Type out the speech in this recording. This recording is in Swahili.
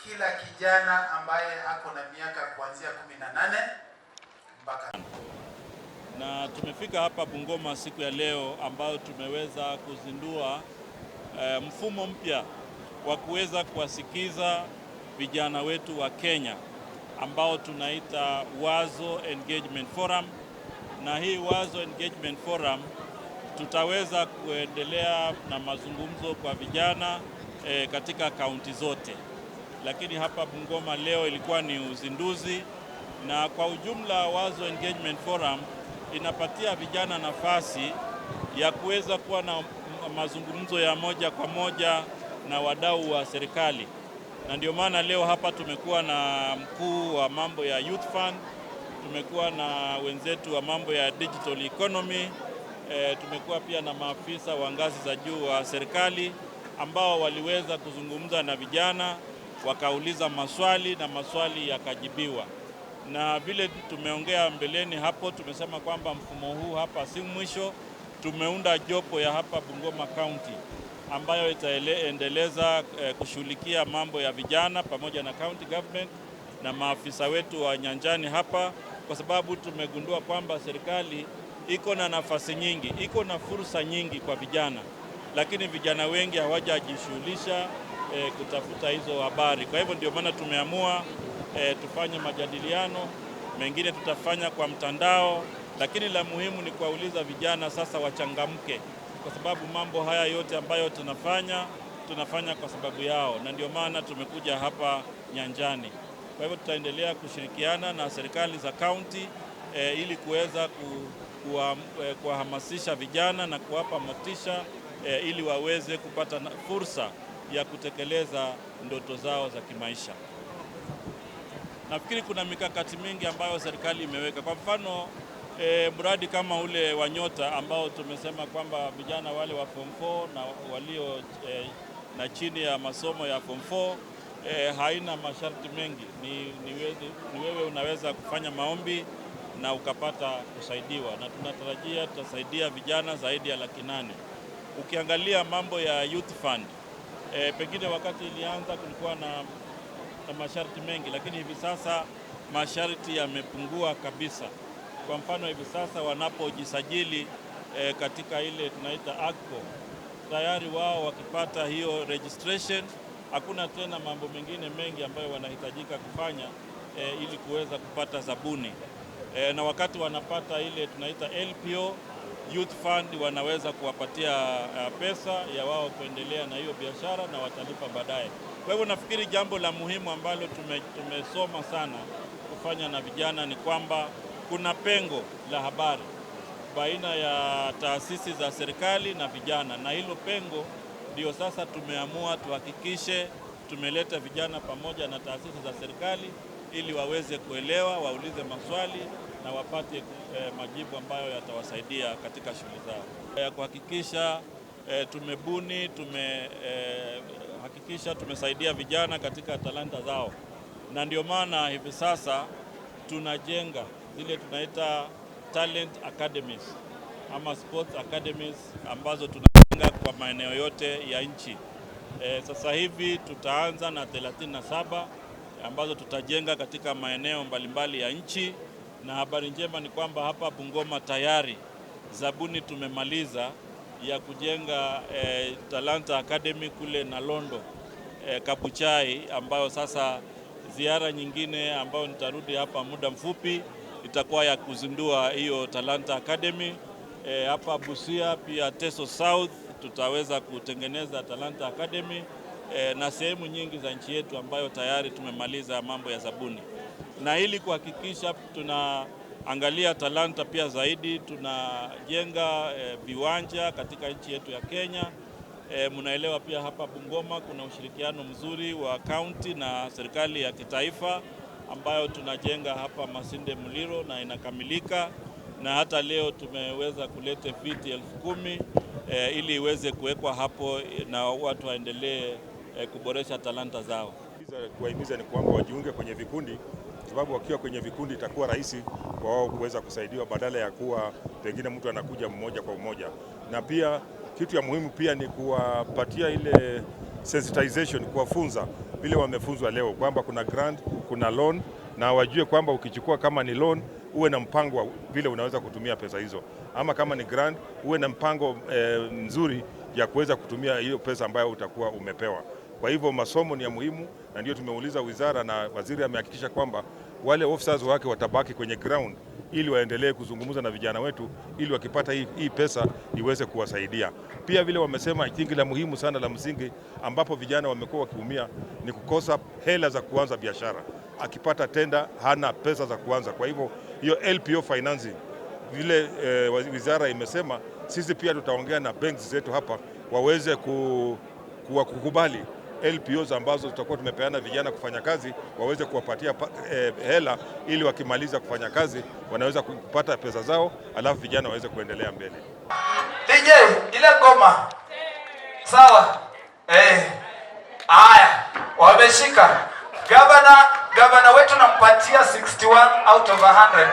kila kijana ambaye ako na miaka kuanzia 18 mpaka. Na tumefika hapa Bungoma siku ya leo ambayo tumeweza kuzindua mfumo mpya wa kuweza kuwasikiza vijana wetu wa Kenya ambao tunaita Wazo Engagement Forum. Na hii Wazo Engagement Forum tutaweza kuendelea na mazungumzo kwa vijana katika kaunti zote. Lakini hapa Bungoma leo ilikuwa ni uzinduzi, na kwa ujumla Wazo Engagement Forum inapatia vijana nafasi ya kuweza kuwa na mazungumzo ya moja kwa moja na wadau wa serikali. Na ndio maana leo hapa tumekuwa na mkuu wa mambo ya Youth Fund, tumekuwa na wenzetu wa mambo ya digital economy, tumekuwa pia na maafisa wa ngazi za juu wa serikali ambao waliweza kuzungumza na vijana, wakauliza maswali na maswali yakajibiwa. Na vile tumeongea mbeleni hapo, tumesema kwamba mfumo huu hapa si mwisho. Tumeunda jopo ya hapa Bungoma County ambayo itaendeleza kushughulikia mambo ya vijana pamoja na county government na maafisa wetu wa nyanjani hapa, kwa sababu tumegundua kwamba serikali iko na nafasi nyingi, iko na fursa nyingi kwa vijana, lakini vijana wengi hawajajishughulisha kutafuta hizo habari. Kwa hivyo ndio maana tumeamua tufanye majadiliano, mengine tutafanya kwa mtandao, lakini la muhimu ni kuwauliza vijana sasa wachangamke, kwa sababu mambo haya yote ambayo tunafanya kwa sababu yao, na ndio maana tumekuja hapa nyanjani. Kwa hivyo tutaendelea kushirikiana na serikali za kaunti ili kuweza kuwahamasisha vijana na kuwapa motisha ili waweze kupata fursa ya kutekeleza ndoto zao za kimaisha. Nafikiri kuna mikakati mingi ambayo serikali imeweka. Kwa mfano mradi kama ule wa Nyota ambao tumesema kwamba vijana wale wa form 4 na walio na chini ya masomo ya form 4 haina masharti mengi. Ni wewe unaweza kufanya maombi na ukapata kusaidiwa, na tunatarajia tutasaidia vijana zaidi ya 800,000. Ukiangalia mambo ya Youth Fund, pengine wakati ilianza kulikuwa na masharti mengi, lakini hivi sasa masharti yamepungua kabisa. Kwa mfano hivi sasa wanapojisajili katika ile tunaita AGCO, tayari wao wakipata hiyo registration, hakuna tena mambo mengine mengi ambayo wanahitajika kufanya ili kuweza kupata zabuni. Na wakati wanapata ile tunaita LPO, Youth Fund wanaweza kuwapatia pesa ya wao kuendelea na hiyo biashara na watalipa baadaye. Kwa hivyo nafikiri jambo la muhimu ambalo tumesoma sana kufanya na vijana ni kwamba kuna pengo la habari baina ya taasisi za serikali na vijana, na hilo pengo ndio sasa tumeamua tuhakikishe tumeleta vijana pamoja na taasisi za serikali ili waweze kuelewa, waulize maswali na wapate majibu ambayo yatawasaidia katika shughuli zao. Ya kuhakikisha hakikisha tumesaidia vijana katika talanta zao, na ndio maana hivi sasa tunajenga zile tunaita talent academies ama sports academies ambazo tunajenga kwa maeneo yote ya nchi. Sasa hivi tutaanza na 37 ambazo tutajenga katika maeneo mbalimbali ya nchi, na habari njema ni kwamba hapa Bungoma tayari zabuni tumemaliza ya kujenga Talanta Academy kule Nalondo, Kabuchai, ambayo sasa ziara nyingine ambayo nitarudi hapa muda mfupi itakuwa ya kuzindua hiyo Talanta Academy. Hapa Busia pia Teso South tutaweza kutengeneza Talanta Academy na sehemu nyingi za nchi yetu ambayo tayari tumemaliza mambo ya zabuni. Na ili kuhakikisha tunaangalia talanta pia zaidi, tunajenga viwanja katika nchi yetu ya Kenya. Mnaelewa pia hapa Bungoma kuna ushirikiano mzuri wa kaunti na serikali ya kitaifa ambayo tunajenga hapa Masinde Muliro na inakamilika, na hata leo tumeweza kuleta viti 10,000 ili iweze kuwekwa hapo na watu waendelee kuboresha talanta zao. Kuwahimiza ni kwamba wajiunge kwenye vikundi, sababu wakiwa kwenye vikundi itakuwa rahisi kwa wao kuweza kusaidiwa badala ya kuwa pengine mtu anakuja mmoja kwa mmoja. Na pia kitu ya muhimu pia ni kuwapatia ile sensitization, kuwafunza vile wamefunzwa leo kwamba kuna grant, kuna loan, na wajue kwamba ukichukua kama ni loan uwe na mpango vile unaweza kutumia pesa hizo, ama kama ni grant uwe na mpango mzuri ya kuweza kutumia hiyo pesa ambayo utakuwa umepewa. Kwa hivyo masomo ni ya muhimu, na ndio tumeuliza wizara, na waziri amehakikisha kwamba wale officers wake watabaki kwenye ground ili waendelee kuzungumza na vijana wetu ili wakipata hii pesa iweze kuwasaidia. Pia vile wamesema, I think la muhimu sana la msingi ambapo vijana wamekuwa wakiumia ni kukosa hela za kuanza biashara. Akipata tenda hana pesa za kuanza. Kwa hivyo hiyo LPO financing vile wizara imesema, sisi pia tutaongea na banks zetu hapa waweze kukubali LPOs ambazo tutakuwa tumepeana vijana kufanya kazi, waweze kuwapatia hela ili wakimaliza kufanya kazi wanaweza kupata pesa zao, alafu vijana waweze kuendelea mbele. DJ, ile ngoma sawa? Haya, wameshika. Gavana wetu nampatia 61 out of 100.